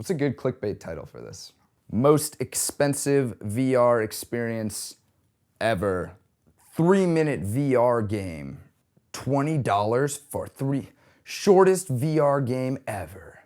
What's a good clickbait title for this? Most expensive VR experience ever. 3-minute VR game. $20 for shortest VR game ever.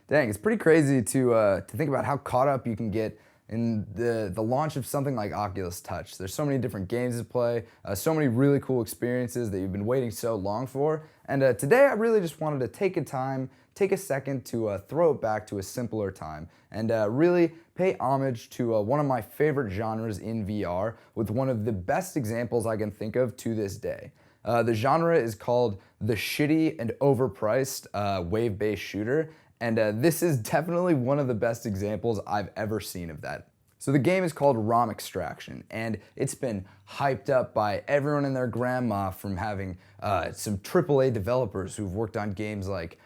Dang, it's pretty crazy to think about how caught up you can get in the launch of something like Oculus Touch. There's so many different games to play, so many really cool experiences that you've been waiting so long for. And today I really just wanted to take a second to throw it back to a simpler time and really pay homage to one of my favorite genres in VR with one of the best examples I can think of to this day. The genre is called the shitty and overpriced wave-based shooter, and this is definitely one of the best examples I've ever seen of that. So the game is called ROM Extraction, and it's been hyped up by everyone and their grandma from having some AAA developers who've worked on games like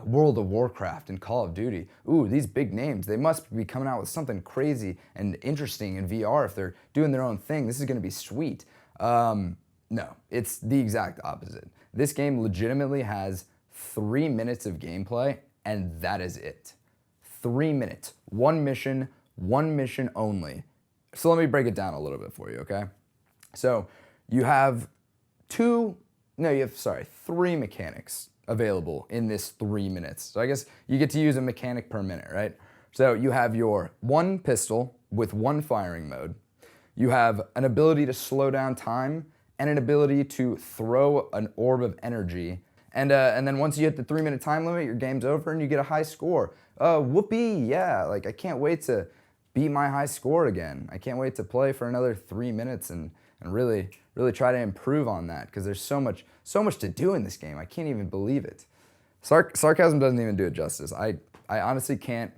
World of Warcraft and Call of Duty. Ooh, these big names, they must be coming out with something crazy and interesting in VR if they're doing their own thing. This is gonna be sweet. No, it's the exact opposite. This game legitimately has 3 minutes of gameplay, and that is it. 3 minutes, one mission only. So let me break it down a little bit for you, okay? So you have 3 mechanics available in this 3 minutes. So I guess you get to use a mechanic per minute, right? So you have your 1 pistol with 1 firing mode. You have an ability to slow down time and an ability to throw an orb of energy. And then once you hit the 3-minute time limit, your game's over and you get a high score. Whoopee, yeah, like I can't wait to beat my high score again. I can't wait to play for another 3 minutes and really try to improve on that because there's so much to do in this game. I can't even believe it. Sarcasm doesn't even do it justice. I honestly can't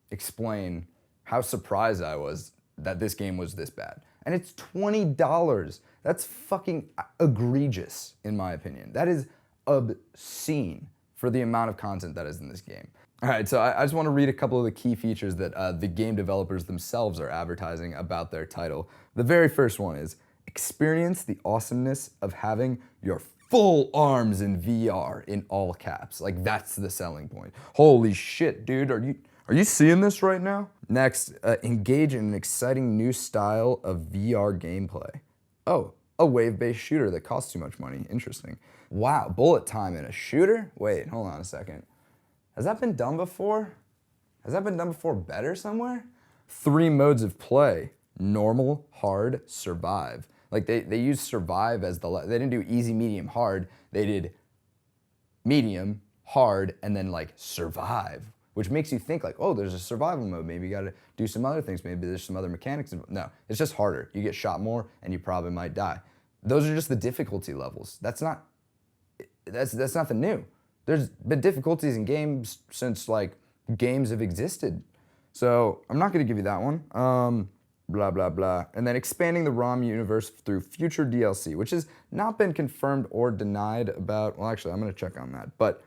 explain how surprised I was that this game was this bad. And it's $20. That's fucking egregious, in my opinion. That is obscene for the amount of content that is in this game. All right, so I just want to read a couple of the key features that the game developers themselves are advertising about their title. The very first one is, experience the awesomeness of having your full arms in VR, in all caps. Like, that's the selling point. Holy shit, dude, are you seeing this right now? Next, engage in an exciting new style of VR gameplay. Oh, a wave-based shooter that costs too much money. Interesting. Wow, bullet time in a shooter? Wait, hold on a second. Has that been done before? Has that been done before better somewhere? 3 modes of play. Normal, hard, survive. Like they used survive as they didn't do easy, medium, hard. They did medium, hard, and then like survive, which makes you think like, oh, there's a survival mode. Maybe you gotta do some other things. Maybe there's some other mechanics. No, it's just harder. You get shot more and you probably might die. Those are just the difficulty levels. That's not the new. There's been difficulties in games since like games have existed. So I'm not gonna give you that one. Blah, blah, blah. And then expanding the ROM universe through future DLC, which has not been confirmed or denied about, well, actually, I'm gonna check on that, but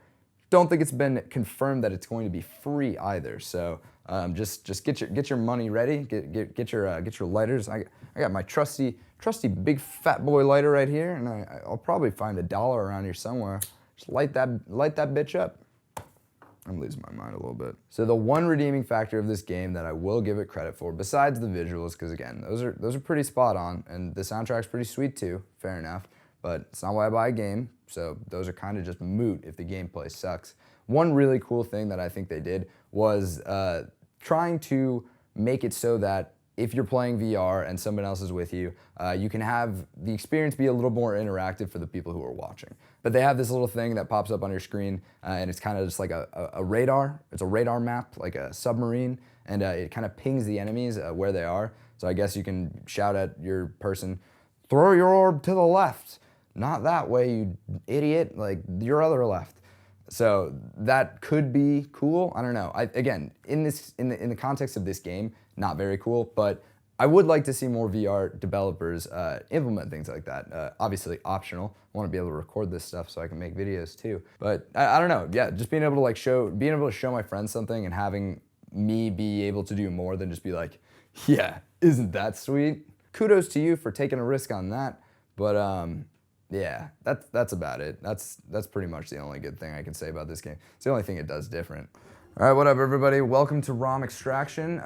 don't think it's been confirmed that it's going to be free either. So just get your money ready, get your lighters. I got my trusty big fat boy lighter right here, and I'll probably find $1 around here somewhere. Just light that bitch up. I'm losing my mind a little bit. So the one redeeming factor of this game that I will give it credit for, besides the visuals, because again, those are pretty spot on, and the soundtrack's pretty sweet too, fair enough, but it's not why I buy a game, so those are kind of just moot if the gameplay sucks. One really cool thing that I think they did was trying to make it so that if you're playing VR and someone else is with you, you can have the experience be a little more interactive for the people who are watching. But they have this little thing that pops up on your screen, and it's kind of just like a radar. It's a radar map, like a submarine, and it kind of pings the enemies where they are. So I guess you can shout at your person, throw your orb to the left. Not that way, you idiot, like your other left. So that could be cool. I don't know. Again, in the context of this game, not very cool, but I would like to see more VR developers implement things like that. Obviously optional. I want to be able to record this stuff so I can make videos too. But I don't know. Yeah, just being able to show my friends something and having me be able to do more than just be like, yeah, isn't that sweet? Kudos to you for taking a risk on that. But yeah, that's about it. That's pretty much the only good thing I can say about this game. It's the only thing it does different. All right, what up, everybody? Welcome to ROM Extraction.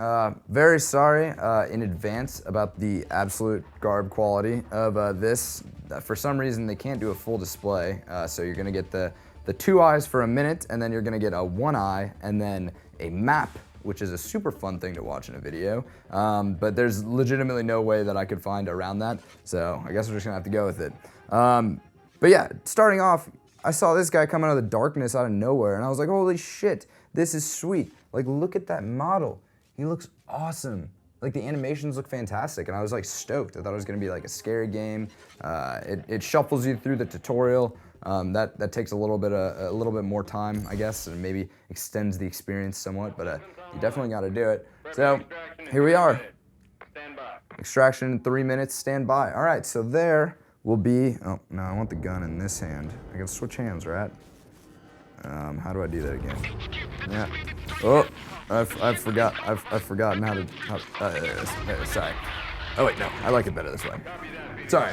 Very sorry in advance about the absolute garb quality of this. For some reason, they can't do a full display, so you're gonna get the 2 eyes for a minute, and then you're gonna get a 1 eye, and then a map, which is a super fun thing to watch in a video. But there's legitimately no way that I could find around that, so I guess we're just gonna have to go with it. But yeah, starting off, I saw this guy come out of the darkness out of nowhere, and I was like, holy shit. This is sweet. Like, look at that model. He looks awesome. Like, the animations look fantastic, and I was like stoked. I thought it was gonna be like a scary game. It shuffles you through the tutorial. That takes a little bit more time, I guess, and maybe extends the experience somewhat. But you definitely got to do it. So here we are. Extraction in 3 minutes. Stand by. All right. So there will be. Oh no, I want the gun in this hand. I gotta switch hands, right? How do I do that again? Yeah. Oh, I've forgotten how to. Sorry. Oh wait, no. I like it better this way. Sorry.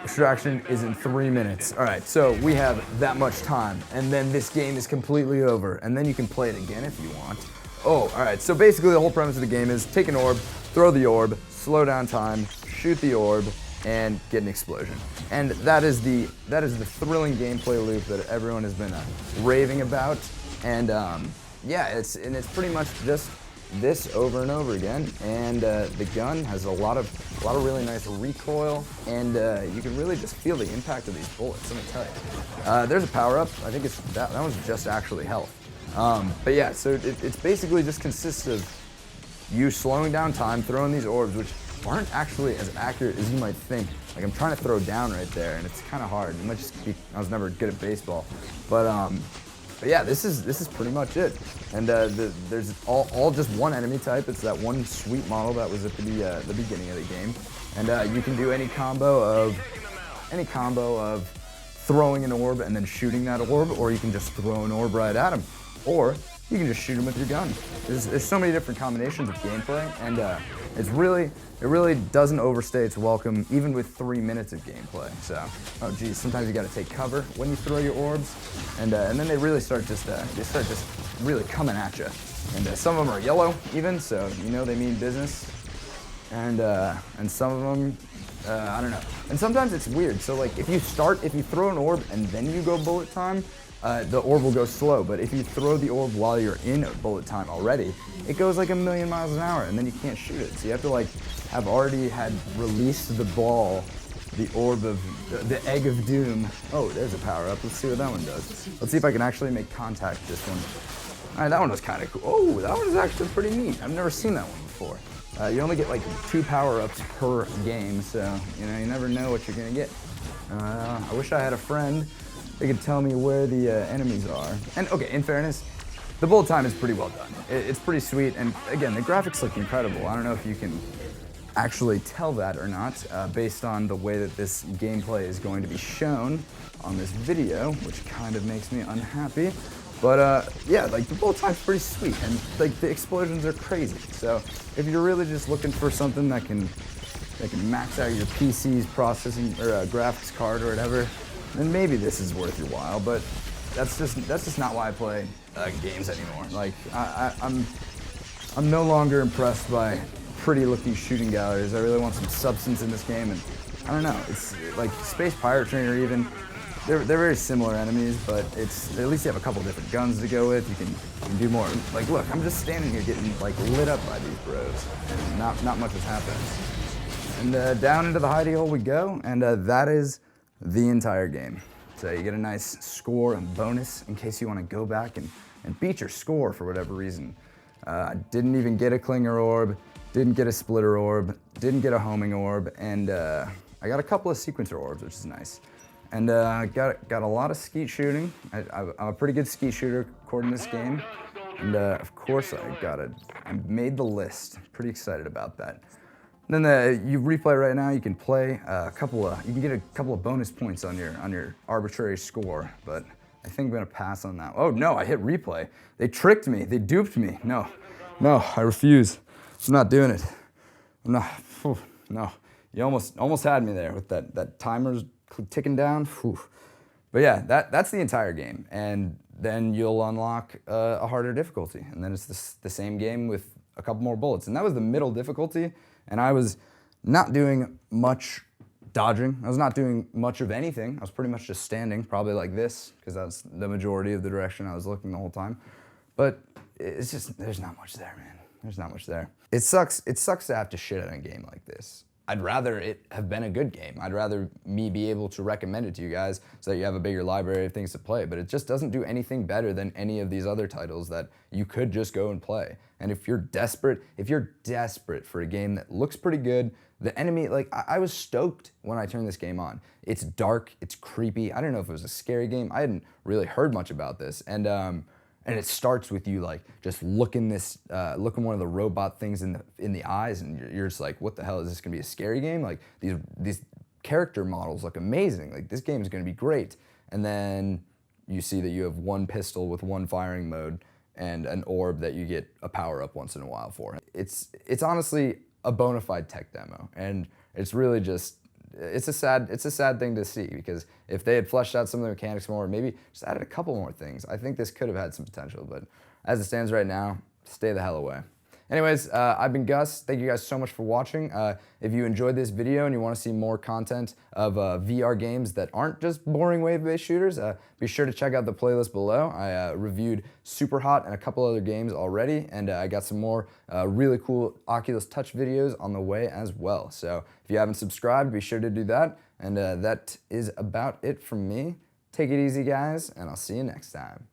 Extraction is in 3 minutes. All right, so we have that much time, and then this game is completely over, and then you can play it again if you want. Oh, all right. So basically, the whole premise of the game is take an orb, throw the orb, slow down time, shoot the orb, and get an explosion. And that is the thrilling gameplay loop that everyone has been raving about. And yeah, it's pretty much just this over and over again. And the gun has a lot of really nice recoil, and you can really just feel the impact of these bullets. Let me tell you. There's a power up. I think it's that one's just actually health. But yeah, so it's basically just consists of you slowing down time, throwing these orbs, which aren't actually as accurate as you might think. Like, I'm trying to throw down right there, and it's kind of hard. It might just be I was never good at baseball, but yeah, this is pretty much it. And there's all just one enemy type. It's that one sweet model that was at the beginning of the game, and you can do any combo of throwing an orb and then shooting that orb, or you can just throw an orb right at him, or you can just shoot him with your gun. There's so many different combinations of gameplay, and it really doesn't overstay its welcome, even with 3 minutes of gameplay. So, oh geez, sometimes you got to take cover when you throw your orbs, and then they really start just really coming at you. And some of them are yellow even, so you know they mean business. And some of them, I don't know. And sometimes it's weird. So like if you throw an orb and then you go bullet time, the orb will go slow, but if you throw the orb while you're in bullet time already, it goes like 1,000,000 miles an hour, and then you can't shoot it. So you have to like have already had released the ball, the orb of, the egg of doom. Oh, there's a power up. Let's see what that one does. Let's see if I can actually make contact with this one. All right, that one was kind of cool. Oh, that one is actually pretty neat. I've never seen that one before. You only get like 2 power-ups per game, so you know you never know what you're gonna get. I wish I had a friend. They could tell me where the enemies are. And okay, in fairness, the bullet time is pretty well done. It's pretty sweet, and again, the graphics look incredible. I don't know if you can actually tell that or not, based on the way that this gameplay is going to be shown on this video, which kind of makes me unhappy. But yeah, like the bullet time's pretty sweet, and like the explosions are crazy. So if you're really just looking for something that can max out your PC's processing or graphics card or whatever, then maybe this is worth your while. But that's just not why I play games anymore. Like I'm no longer impressed by pretty looking shooting galleries. I really want some substance in this game, and I don't know. It's like Space Pirate Trainer even. They're very similar enemies, but it's at least you have a couple different guns to go with. You can do more. Like look, I'm just standing here getting like lit up by these bros, and not much is happening. And down into the hidey hole we go, and that is the entire game. So you get a nice score and bonus in case you want to go back and beat your score for whatever reason. Didn't even get a Clinger orb, didn't get a Splitter orb, didn't get a Homing orb, and I got a couple of Sequencer orbs, which is nice. And got a lot of skeet shooting. I'm a pretty good skeet shooter according to this game. And of course I made the list. Pretty excited about that. And then you replay right now, you can play you can get a couple of bonus points on your arbitrary score, but I think I'm gonna pass on that. Oh no, I hit replay. They tricked me, they duped me. No, I refuse. I'm not doing it. I'm not, no. You almost had me there with that timer's ticking down. But yeah, that's the entire game. And then you'll unlock a harder difficulty. And then it's the same game with a couple more bullets. And that was the middle difficulty, and I was not doing much dodging. I was not doing much of anything. I was pretty much just standing, probably like this, because that's the majority of the direction I was looking the whole time. But it's just, there's not much there, man. There's not much there. It sucks to have to shit on a game like this. I'd rather it have been a good game. I'd rather me be able to recommend it to you guys so that you have a bigger library of things to play, but it just doesn't do anything better than any of these other titles that you could just go and play. And if you're desperate for a game that looks pretty good, the enemy, like, I was stoked when I turned this game on. It's dark, it's creepy. I don't know if it was a scary game. I hadn't really heard much about this. And it starts with you like just looking one of the robot things in the eyes, and you're just like, what the hell, is this gonna be a scary game? Like these character models look amazing. Like this game is gonna be great. And then you see that you have one pistol with one firing mode and an orb that you get a power up once in a while for. It's honestly a bona fide tech demo, and it's really just, it's a sad thing to see, because if they had fleshed out some of the mechanics more, maybe just added a couple more things, I think this could have had some potential. But as it stands right now, stay the hell away. Anyways, I've been Gus. Thank you guys so much for watching. If you enjoyed this video and you want to see more content of VR games that aren't just boring wave-based shooters, be sure to check out the playlist below. I reviewed Super Hot and a couple other games already, and I got some more really cool Oculus Touch videos on the way as well. So if you haven't subscribed, be sure to do that. And that is about it from me. Take it easy, guys, and I'll see you next time.